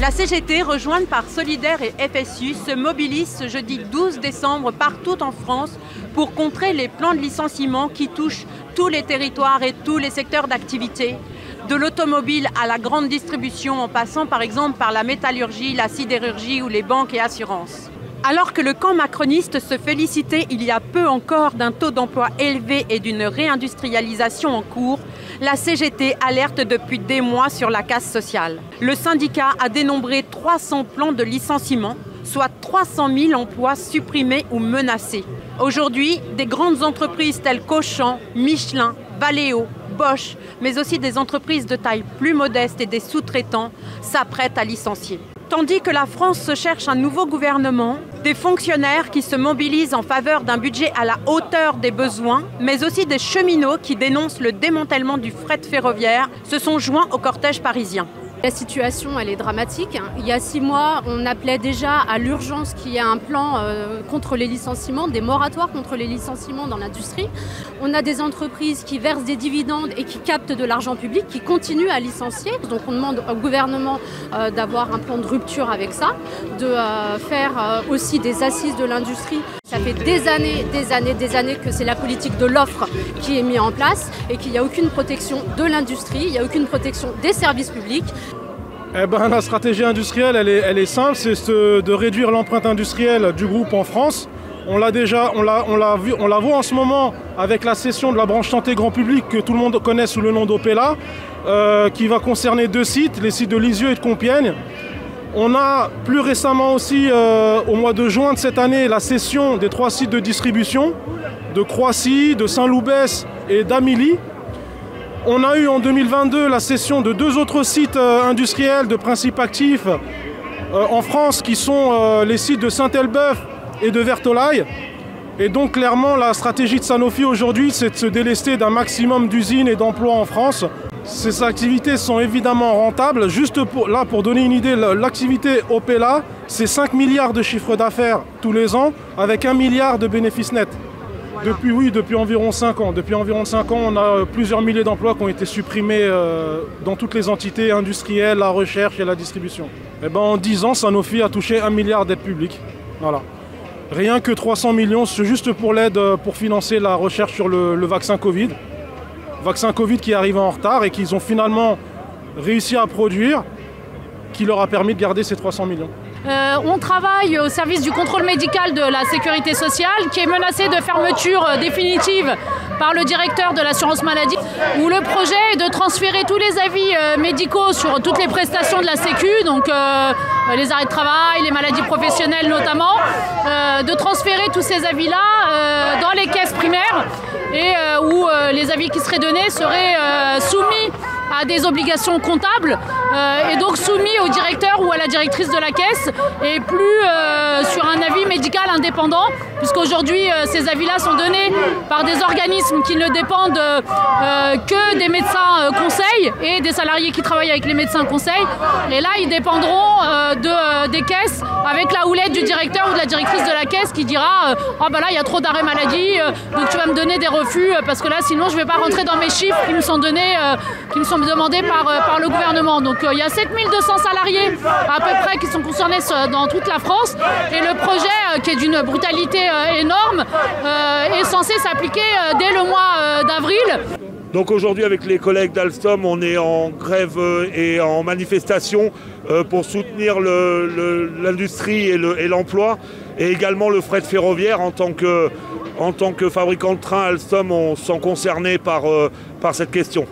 La CGT, rejointe par Solidaires et FSU, se mobilise ce jeudi 12 décembre partout en France pour contrer les plans de licenciement qui touchent tous les territoires et tous les secteurs d'activité, de l'automobile à la grande distribution, en passant par exemple par la métallurgie, la sidérurgie ou les banques et assurances. Alors que le camp macroniste se félicitait il y a peu encore d'un taux d'emploi élevé et d'une réindustrialisation en cours, la CGT alerte depuis des mois sur la casse sociale. Le syndicat a dénombré 300 plans de licenciement, soit 300 000 emplois supprimés ou menacés. Aujourd'hui, des grandes entreprises telles qu'Auchan, Michelin, Valeo, Bosch, mais aussi des entreprises de taille plus modeste et des sous-traitants s'apprêtent à licencier. Tandis que la France se cherche un nouveau gouvernement, des fonctionnaires qui se mobilisent en faveur d'un budget à la hauteur des besoins, mais aussi des cheminots qui dénoncent le démantèlement du fret ferroviaire, se sont joints au cortège parisien. La situation, elle est dramatique. Il y a 6 mois, on appelait déjà à l'urgence qu'il y ait un plan contre les licenciements, des moratoires contre les licenciements dans l'industrie. On a des entreprises qui versent des dividendes et qui captent de l'argent public, qui continuent à licencier. Donc on demande au gouvernement d'avoir un plan de rupture avec ça, de faire aussi des assises de l'industrie. Ça fait des années que c'est la politique de l'offre qui est mise en place et qu'il n'y a aucune protection de l'industrie, il n'y a aucune protection des services publics. La stratégie industrielle, elle est simple, c'est de réduire l'empreinte industrielle du groupe en France. On la voit en ce moment avec la cession de la branche santé grand public que tout le monde connaît sous le nom d'Opella, qui va concerner 2 sites, les sites de Lisieux et de Compiègne. On a plus récemment aussi, au mois de juin de cette année, la cession des 3 sites de distribution, de Croissy, de Saint-Loubès et d'Amilly. On a eu en 2022 la cession de 2 autres sites industriels de principe actif en France, qui sont les sites de Saint-Elbeuf et de Vertolaye. Et donc clairement, la stratégie de Sanofi aujourd'hui, c'est de se délester d'un maximum d'usines et d'emplois en France. Ces activités sont évidemment rentables. Juste pour donner une idée, l'activité Opella, c'est 5 milliards de chiffre d'affaires tous les ans, avec 1 milliard de bénéfices nets. Depuis environ 5 ans. Depuis environ 5 ans, on a plusieurs milliers d'emplois qui ont été supprimés dans toutes les entités industrielles, la recherche et la distribution. En 10 ans, Sanofi a touché 1 milliard d'aides publiques. Voilà. Rien que 300 millions, c'est juste pour l'aide pour financer la recherche sur le vaccin Covid. Vaccin Covid qui est arrivé en retard et qu'ils ont finalement réussi à produire, qui leur a permis de garder ces 300 millions. On travaille au service du contrôle médical de la sécurité sociale qui est menacé de fermeture définitive par le directeur de l'assurance maladie, où le projet est de transférer tous les avis médicaux sur toutes les prestations de la Sécu, donc les arrêts de travail, les maladies professionnelles notamment, de transférer tous ces avis-là dans les caisses primaires et où les avis qui seraient donnés seraient soumis à des obligations comptables et donc soumis au directeur ou à la directrice de la caisse et plus sur un avis médical indépendant, puisqu'aujourd'hui ces avis-là sont donnés par des organismes qui ne dépendent que des médecins conseils et des salariés qui travaillent avec les médecins conseils. Et là, ils dépendront des caisses avec la houlette du directeur ou de la directrice de la caisse qui dira « Ah bah là, il y a trop d'arrêts maladie, donc tu vas me donner des refus parce que là, sinon, je ne vais pas rentrer dans mes chiffres qui me sont donnés, qui me sont demandés par le gouvernement. » Donc il y a 7200 salariés à peu près qui sont concernés dans toute la France et le projet, qui est d'une brutalité énorme, est censé s'appliquer dès le mois d'avril. Donc aujourd'hui, avec les collègues d'Alstom, on est en grève et en manifestation pour soutenir l'industrie et l'emploi, et également le fret ferroviaire. En tant que fabricant de train, Alstom, on se sent concerné par cette question.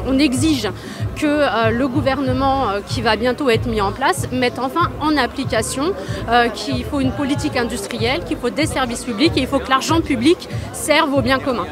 On exige que le gouvernement qui va bientôt être mis en place mette enfin en application qu'il faut une politique industrielle, qu'il faut des services publics et il faut que l'argent public serve au bien commun.